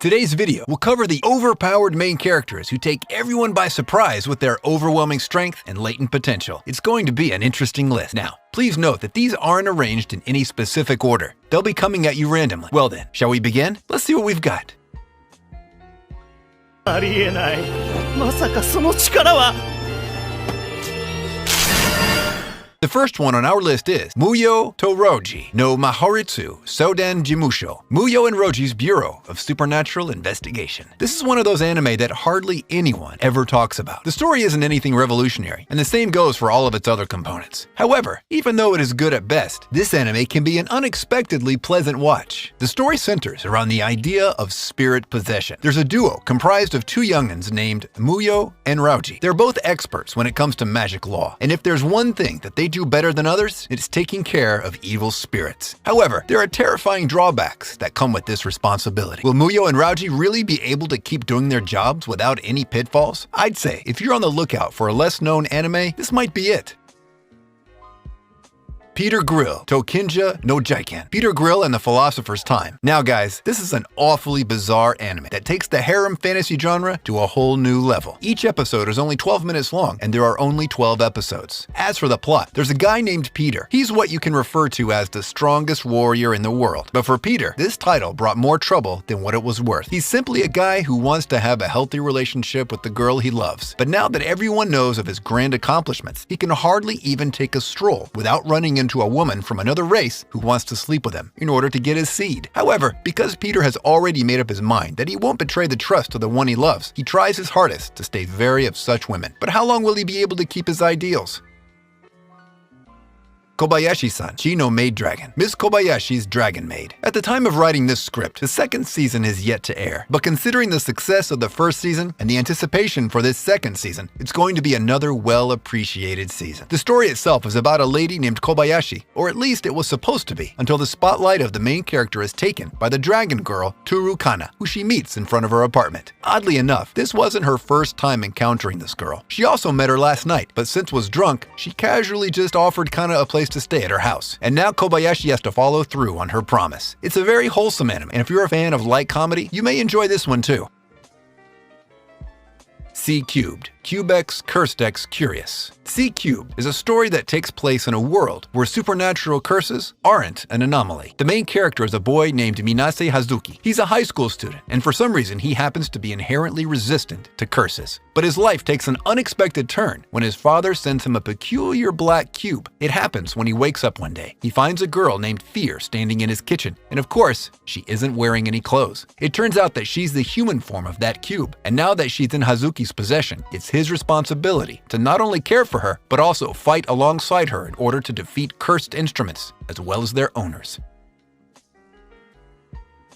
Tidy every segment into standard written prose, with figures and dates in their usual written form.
Today's video will cover the overpowered main characters who take everyone by surprise with their overwhelming strength and latent potential. It's going to be an interesting list. Now, please note that these aren't arranged in any specific order. They'll be coming at you randomly. Well then, shall we begin? Let's see what we've got. ありえない。まさかその力は。 The first one on our list is Muyo to Roji no Mahoritsu Soden Jimusho, Muyo and Roji's Bureau of Supernatural Investigation. This is one of those anime that hardly anyone ever talks about. The story isn't anything revolutionary, and the same goes for all of its other components. However, even though it is good at best, this anime can be an unexpectedly pleasant watch. The story centers around the idea of spirit possession. There's a duo comprised of two youngins named Muyo and Roji. They're both experts when it comes to magic law, and if there's one thing that they do better than others, it's taking care of evil spirits. However, there are terrifying drawbacks that come with this responsibility. Will Muyo and Roji really be able to keep doing their jobs without any pitfalls? I'd say if you're on the lookout for a less known anime, this might be it. Peter Grill, Tokinja no Jaiken. Peter Grill and the Philosopher's Time. Now guys, this is an awfully bizarre anime that takes the harem fantasy genre to a whole new level. Each episode is only 12 minutes long, and there are only 12 episodes. As for the plot, there's a guy named Peter. He's what you can refer to as the strongest warrior in the world. But for Peter, this title brought more trouble than what it was worth. He's simply a guy who wants to have a healthy relationship with the girl he loves. But now that everyone knows of his grand accomplishments, he can hardly even take a stroll without running into a woman from another race who wants to sleep with him in order to get his seed. However, because Peter has already made up his mind that he won't betray the trust of the one he loves, he tries his hardest to stay wary of such women. But how long will he be able to keep his ideals? Kobayashi-san, Chino Maid Dragon. Miss Kobayashi's Dragon Maid. At the time of writing this script, the second season is yet to air. But considering the success of the first season and the anticipation for this second season, it's going to be another well-appreciated season. The story itself is about a lady named Kobayashi, or at least it was supposed to be, until the spotlight of the main character is taken by the dragon girl Turukana, who she meets in front of her apartment. Oddly enough, this wasn't her first time encountering this girl. She also met her last night, but since was drunk, she casually just offered Kana a place to stay at her house. And now Kobayashi has to follow through on her promise. It's a very wholesome anime, and if you're a fan of light comedy, you may enjoy this one too. C Cubed, Cubex Cursed X Curious. C Cubed is a story that takes place in a world where supernatural curses aren't an anomaly. The main character is a boy named Minase Hazuki. He's a high school student, and for some reason he happens to be inherently resistant to curses. But his life takes an unexpected turn when his father sends him a peculiar black cube. It happens when he wakes up one day. He finds a girl named Fear standing in his kitchen, and of course, she isn't wearing any clothes. It turns out that she's the human form of that cube, and now that she's in Hazuki's possession, it's his responsibility to not only care for her, but also fight alongside her in order to defeat cursed instruments, as well as their owners.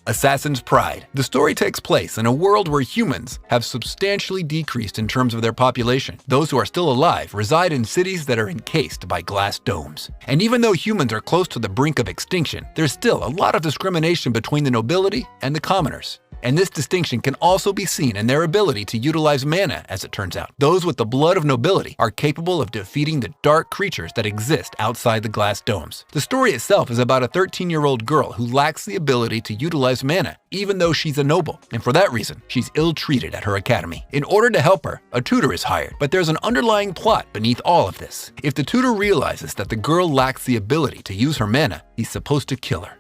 Assassin's Pride. The story takes place in a world where humans have substantially decreased in terms of their population. Those who are still alive reside in cities that are encased by glass domes. And even though humans are close to the brink of extinction, there's still a lot of discrimination between the nobility and the commoners. And this distinction can also be seen in their ability to utilize mana, as it turns out. Those with the blood of nobility are capable of defeating the dark creatures that exist outside the glass domes. The story itself is about a 13-year-old girl who lacks the ability to utilize mana, even though she's a noble, and for that reason, she's ill-treated at her academy. In order to help her, a tutor is hired, but there's an underlying plot beneath all of this. If the tutor realizes that the girl lacks the ability to use her mana, he's supposed to kill her.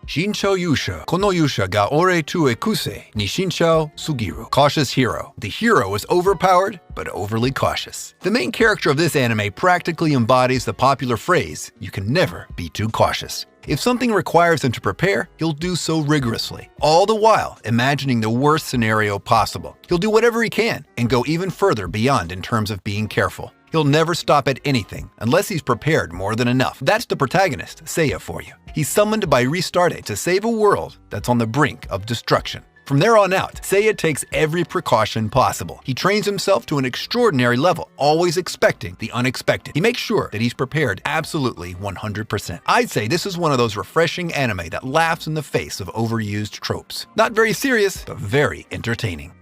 Shinchou Yusha, Kono Yusha ga ore tue kuse ni Shinchou Sugiru. Cautious hero. The hero is overpowered, but overly cautious. The main character of this anime practically embodies the popular phrase, "You can never be too cautious." If something requires him to prepare, he'll do so rigorously, all the while imagining the worst scenario possible. He'll do whatever he can and go even further beyond in terms of being careful. He'll never stop at anything unless he's prepared more than enough. That's the protagonist, Seiya, for you. He's summoned by Restarte to save a world that's on the brink of destruction. From there on out, Seiya takes every precaution possible. He trains himself to an extraordinary level, always expecting the unexpected. He makes sure that he's prepared absolutely 100%. I'd say this is one of those refreshing anime that laughs in the face of overused tropes. Not very serious, but very entertaining.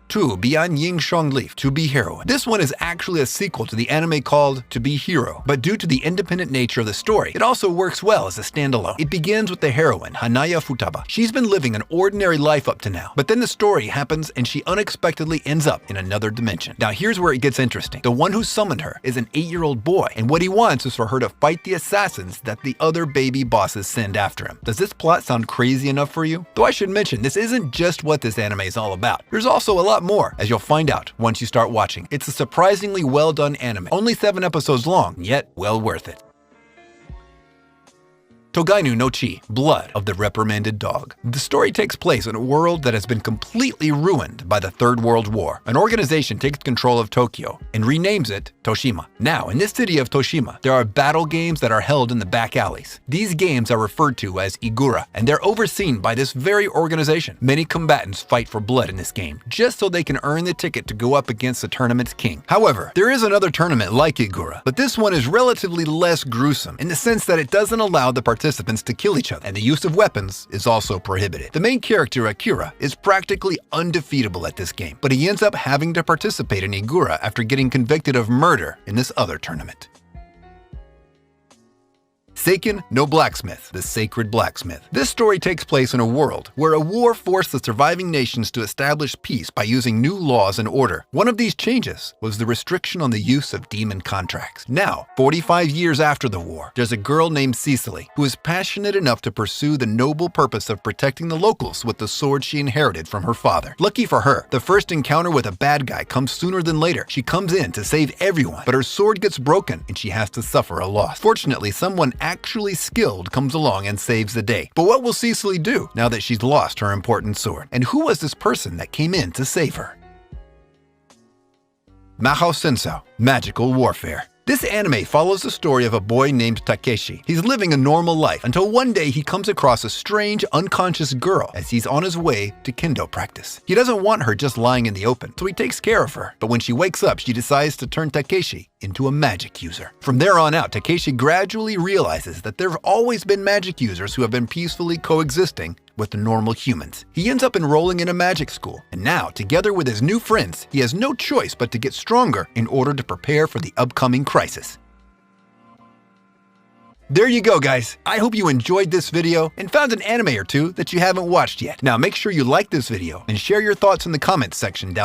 Tu Bian Ying Shong Leaf, To Be Heroine. This one is actually a sequel to the anime called To Be Hero, but due to the independent nature of the story, it also works well as a standalone. It begins with the heroine, Hanaya Futaba. She's been living an ordinary life up to now, but then the story happens and she unexpectedly ends up in another dimension. Now here's where it gets interesting. The one who summoned her is an 8-year-old boy, and what he wants is for her to fight the assassins that the other baby bosses send after him. Does this plot sound crazy enough for you? Though I should mention, this isn't just what this anime is all about. There's also a lot more, as you'll find out once you start watching. It's a surprisingly well done anime, only 7 episodes long, yet well worth it. Togainu no Chi, Blood of the Reprimanded Dog. The story takes place in a world that has been completely ruined by the Third World War. An organization takes control of Tokyo and renames it Toshima. Now, in this city of Toshima, there are battle games that are held in the back alleys. These games are referred to as Igura, and they're overseen by this very organization. Many combatants fight for blood in this game, just so they can earn the ticket to go up against the tournament's king. However, there is another tournament like Igura, but this one is relatively less gruesome in the sense that it doesn't allow the participants to kill each other, and the use of weapons is also prohibited. The main character, Akira, is practically undefeatable at this game, but he ends up having to participate in Igura after getting convicted of murder in this other tournament. Seiken no Blacksmith, the Sacred Blacksmith. This story takes place in a world where a war forced the surviving nations to establish peace by using new laws and order. One of these changes was the restriction on the use of demon contracts. Now, 45 years after the war, there's a girl named Cecily who is passionate enough to pursue the noble purpose of protecting the locals with the sword she inherited from her father. Lucky for her, the first encounter with a bad guy comes sooner than later. She comes in to save everyone, but her sword gets broken and she has to suffer a loss. Fortunately, someone actually skilled comes along and saves the day. But what will Cecily do now that she's lost her important sword? And who was this person that came in to save her? Mahou Sensou, Magical Warfare. This anime follows the story of a boy named Takeshi. He's living a normal life until one day he comes across a strange, unconscious girl as he's on his way to kendo practice. He doesn't want her just lying in the open, so he takes care of her. But when she wakes up, she decides to turn Takeshi into a magic user. From there on out, Takeshi gradually realizes that there have always been magic users who have been peacefully coexisting with the normal humans. He ends up enrolling in a magic school, and now, together with his new friends, he has no choice but to get stronger in order to prepare for the upcoming crisis. There you go, guys. I hope you enjoyed this video and found an anime or two that you haven't watched yet. Now make sure you like this video and share your thoughts in the comments section down